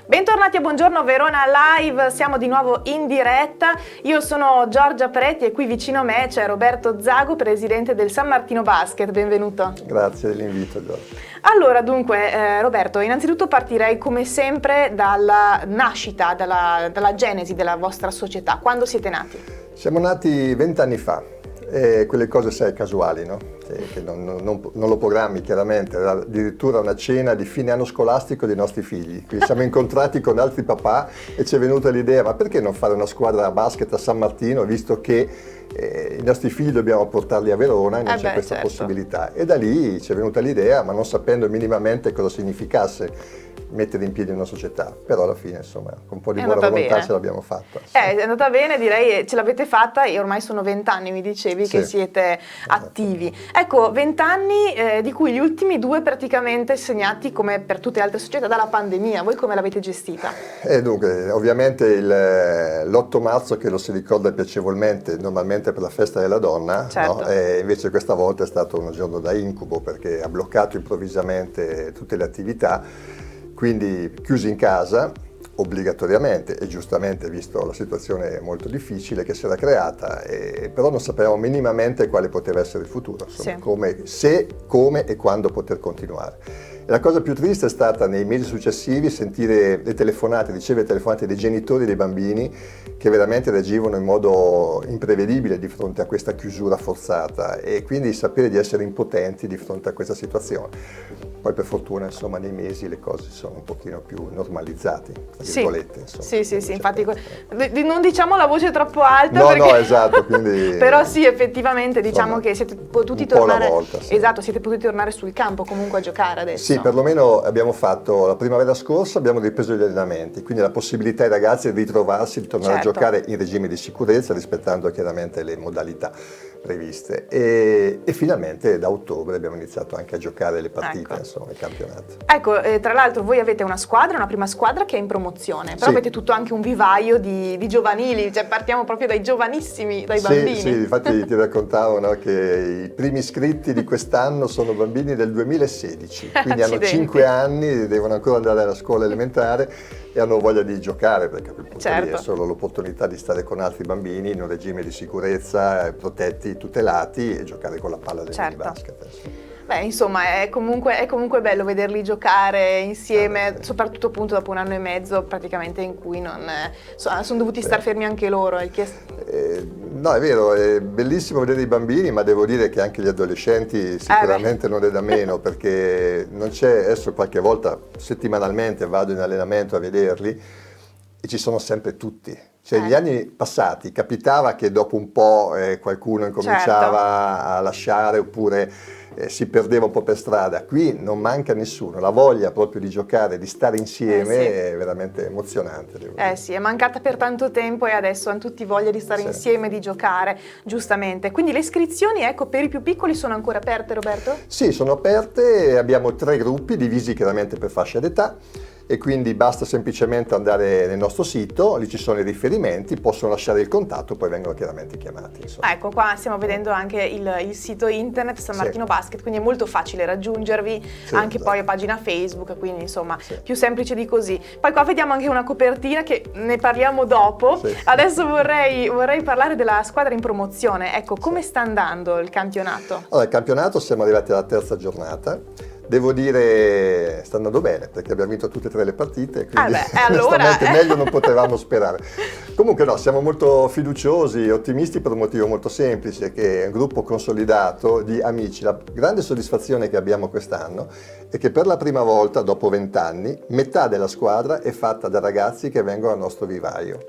Bentornati a Buongiorno Verona Live, siamo di nuovo in diretta. Io sono Giorgia Pretti e qui vicino a me c'è Roberto Zago, presidente del San Martino Basket. Benvenuto. Grazie dell'invito, Giorgia. Allora, dunque, Roberto, innanzitutto partirei come sempre dalla nascita, dalla genesi della vostra società. Quando siete nati? Siamo nati 20 anni fa. E quelle cose, sai, casuali, no? Che non lo programmi chiaramente, era addirittura una cena di fine anno scolastico dei nostri figli. Quindi siamo incontrati con altri papà e ci è venuta l'idea, ma perché non fare una squadra a basket a San Martino, visto che i nostri figli dobbiamo portarli a Verona e non c'è questa possibilità. E da lì ci è venuta l'idea, ma non sapendo minimamente cosa significasse mettere in piedi una società, però alla fine insomma con un po' di buona volontà ce l'abbiamo fatta. Sì. È andata bene, direi, ce l'avete fatta e ormai sono 20 anni, mi dicevi, che siete attivi. Ecco, 20 anni di cui gli ultimi 2 praticamente segnati, come per tutte le altre società, dalla pandemia. Voi come l'avete gestita? Dunque, ovviamente l'8 marzo, che lo si ricorda piacevolmente, normalmente per la festa della donna, certo. No? E invece questa volta è stato un giorno da incubo perché ha bloccato improvvisamente tutte le attività. Quindi chiusi in casa obbligatoriamente e giustamente, visto la situazione molto difficile che si era creata, però non sapevamo minimamente quale poteva essere il futuro, insomma, come e quando poter continuare. E la cosa più triste è stata nei mesi successivi sentire ricevere telefonate dei genitori dei bambini che veramente reagivano in modo imprevedibile di fronte a questa chiusura forzata e quindi sapere di essere impotenti di fronte a questa situazione. Poi per fortuna, insomma, nei mesi le cose sono un pochino più normalizzate, tra virgolette. Insomma, sì, infatti non diciamo la voce troppo alta. No, esatto, quindi... Però sì, effettivamente diciamo che siete potuti tornare... Un po' alla volta, sì. Esatto, siete potuti tornare sul campo comunque a giocare adesso. Sì, perlomeno abbiamo fatto, la primavera scorsa abbiamo ripreso gli allenamenti, quindi la possibilità ai ragazzi di ritrovarsi, di tornare a giocare in regime di sicurezza, rispettando chiaramente le modalità previste. E finalmente da ottobre abbiamo iniziato anche a giocare le partite, insomma, il campionato. Ecco, tra l'altro voi avete una prima squadra che è in promozione, però avete tutto anche un vivaio di giovanili, cioè partiamo proprio dai giovanissimi, dai bambini. Sì, infatti ti raccontavo, no, che i primi iscritti di quest'anno sono bambini del 2016, quindi hanno 5 anni, devono ancora andare alla scuola elementare e hanno voglia di giocare, perché è solo l'opportunità di stare con altri bambini in un regime di sicurezza, protetti, tutelati e giocare con la palla del minibasket. Beh, insomma, è comunque bello vederli giocare insieme, soprattutto appunto dopo 1 anno e mezzo praticamente in cui sono dovuti star fermi anche loro. No, è vero, è bellissimo vedere i bambini, ma devo dire che anche gli adolescenti sicuramente non è da meno, perché non c'è, adesso qualche volta settimanalmente vado in allenamento a vederli e ci sono sempre tutti. Cioè, negli anni passati capitava che dopo un po' qualcuno incominciava a lasciare oppure si perdeva un po' per strada. Qui non manca nessuno, la voglia proprio di giocare, di stare insieme è veramente emozionante. Devo dire. Sì, è mancata per tanto tempo e adesso hanno tutti voglia di stare insieme, di giocare, giustamente. Quindi le iscrizioni, ecco, per i più piccoli sono ancora aperte, Roberto? Sì, sono aperte, abbiamo 3 gruppi divisi chiaramente per fascia d'età. E quindi basta semplicemente andare nel nostro sito, lì ci sono i riferimenti, possono lasciare il contatto, poi vengono chiaramente chiamati. Insomma. Ecco, qua stiamo vedendo anche il sito internet San Martino Basket, quindi è molto facile raggiungervi, anche poi a pagina Facebook, quindi insomma più semplice di così. Poi qua vediamo anche una copertina che ne parliamo dopo. Adesso vorrei parlare della squadra in promozione. Ecco, come sta andando il campionato? Allora, il campionato siamo arrivati alla 3ª giornata. Devo dire, sta andando bene perché abbiamo vinto tutte e 3 le partite, quindi onestamente meglio non potevamo sperare. Comunque no, siamo molto fiduciosi e ottimisti per un motivo molto semplice, che è un gruppo consolidato di amici. La grande soddisfazione che abbiamo quest'anno è che per la prima volta, dopo 20 anni, metà della squadra è fatta da ragazzi che vengono al nostro vivaio.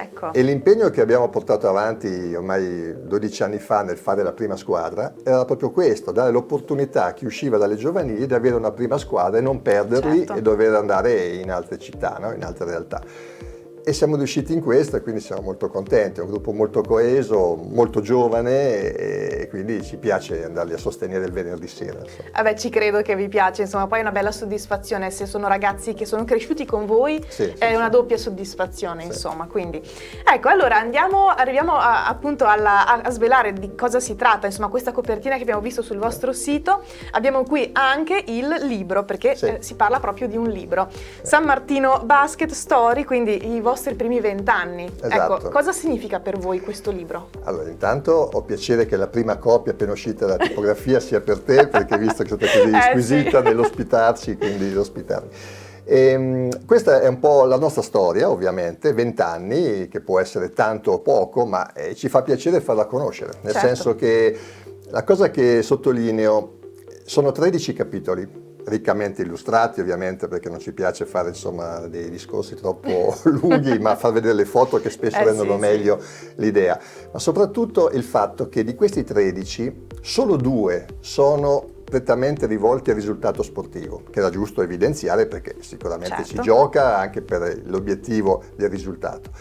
Ecco. E l'impegno che abbiamo portato avanti ormai 12 anni fa nel fare la prima squadra era proprio questo, dare l'opportunità a chi usciva dalle giovanili di avere una prima squadra e non perderli e dover andare in altre città, no? In altre realtà. E siamo riusciti in questo e quindi siamo molto contenti, è un gruppo molto coeso, molto giovane e quindi ci piace andarli a sostenere il venerdì sera. Vabbè, ci credo che vi piace, insomma, poi è una bella soddisfazione se sono ragazzi che sono cresciuti con voi, è una doppia soddisfazione, insomma, quindi. Ecco, allora arriviamo appunto a svelare di cosa si tratta, insomma, questa copertina che abbiamo visto sul vostro sito. Abbiamo qui anche il libro, perché si parla proprio di un libro. San Martino Basket Story, quindi i vostri primi 20 anni. Esatto. Ecco, cosa significa per voi questo libro? Allora, intanto ho piacere che la prima copia appena uscita dalla tipografia sia per te, perché visto che sei stata così squisita nell'ospitarci, quindi ospitarmi. Questa è un po' la nostra storia, ovviamente, 20 anni, che può essere tanto o poco, ma ci fa piacere farla conoscere, nel senso che la cosa che sottolineo sono 13 capitoli, riccamente illustrati ovviamente, perché non ci piace fare insomma dei discorsi troppo lunghi, ma far vedere le foto che spesso rendono meglio l'idea. Ma soprattutto il fatto che di questi 13 solo 2 sono prettamente rivolti al risultato sportivo, che era giusto evidenziare perché sicuramente ci gioca anche per l'obiettivo del risultato.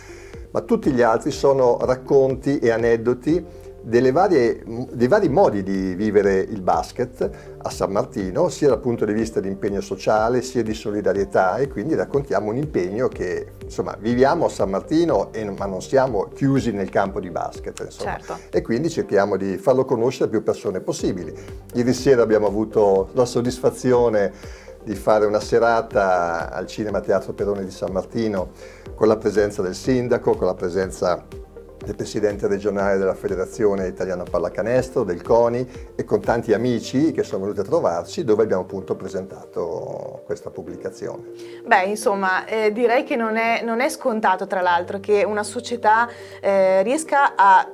Ma tutti gli altri sono racconti e aneddoti dei vari modi di vivere il basket a San Martino, sia dal punto di vista di impegno sociale, sia di solidarietà, e quindi raccontiamo un impegno che insomma viviamo a San Martino, ma non siamo chiusi nel campo di basket, insomma. E quindi cerchiamo di farlo conoscere a più persone possibili. Ieri sera abbiamo avuto la soddisfazione di fare una serata al Cinema Teatro Perone di San Martino con la presenza del sindaco, con la presenza del presidente regionale della Federazione Italiana Pallacanestro, del CONI, e con tanti amici che sono venuti a trovarci, dove abbiamo appunto presentato questa pubblicazione. Beh, insomma, direi che non è scontato, tra l'altro, che una società riesca a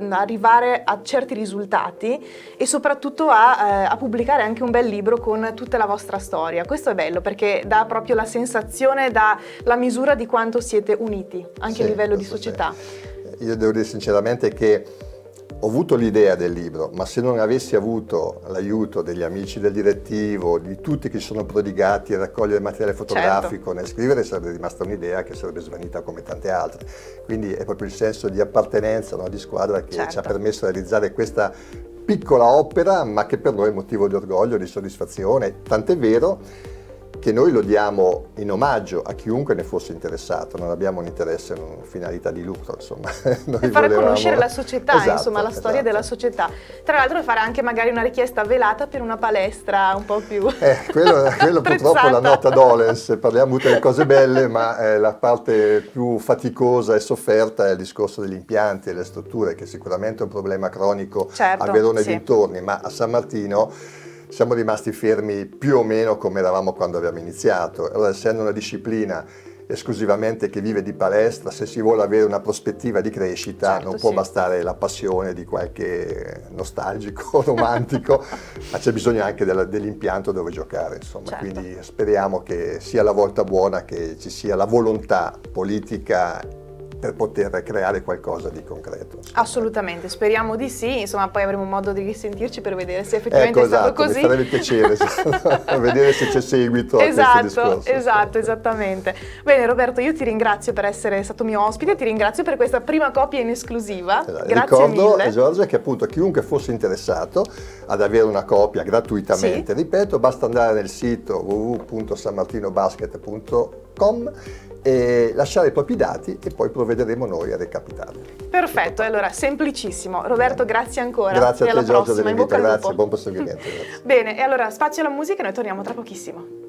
arrivare a certi risultati e soprattutto a pubblicare anche un bel libro con tutta la vostra storia. Questo è bello perché dà proprio la sensazione, dà la misura di quanto siete uniti anche a livello di società. Io devo dire sinceramente che ho avuto l'idea del libro, ma se non avessi avuto l'aiuto degli amici del direttivo, di tutti che si sono prodigati a raccogliere materiale fotografico nel scrivere, sarebbe rimasta un'idea che sarebbe svanita come tante altre. Quindi è proprio il senso di appartenenza, no, di squadra che ci ha permesso di realizzare questa piccola opera, ma che per noi è motivo di orgoglio, di soddisfazione, tant'è vero che noi lo diamo in omaggio a chiunque ne fosse interessato, non abbiamo un interesse, una finalità di lucro, insomma. Noi fare conoscere la società, insomma, la storia della società. Tra l'altro fare anche magari una richiesta velata per una palestra un po' più quello purtroppo è la nota dolens, parliamo tutte le cose belle, ma la parte più faticosa e sofferta è il discorso degli impianti e le strutture, che sicuramente è un problema cronico a Verona e dintorni, ma a San Martino siamo rimasti fermi più o meno come eravamo quando abbiamo iniziato. Allora, essendo una disciplina esclusivamente che vive di palestra, se si vuole avere una prospettiva di crescita non può bastare la passione di qualche nostalgico, romantico, ma c'è bisogno anche dell'impianto dove giocare, insomma. Quindi speriamo che sia la volta buona, che ci sia la volontà politica per poter creare qualcosa di concreto. Assolutamente, speriamo di sì, insomma poi avremo modo di risentirci per vedere se effettivamente è stato così. Mi farebbe piacere vedere se c'è seguito a questo discorso. Esatto, esattamente. Bene Roberto, io ti ringrazio per essere stato mio ospite, ti ringrazio per questa prima copia in esclusiva. Grazie mille. Ricordo, Giorgia, che appunto chiunque fosse interessato ad avere una copia gratuitamente, ripeto, basta andare nel sito www.sanmartinobasket.com e lasciare i propri dati e poi provvederemo noi a recapitarli. Perfetto, allora semplicissimo. Roberto, grazie ancora. Grazie a te, Giorgia, dell'invito, grazie, buon proseguimento. Bene, e allora spazio alla musica e noi torniamo tra pochissimo.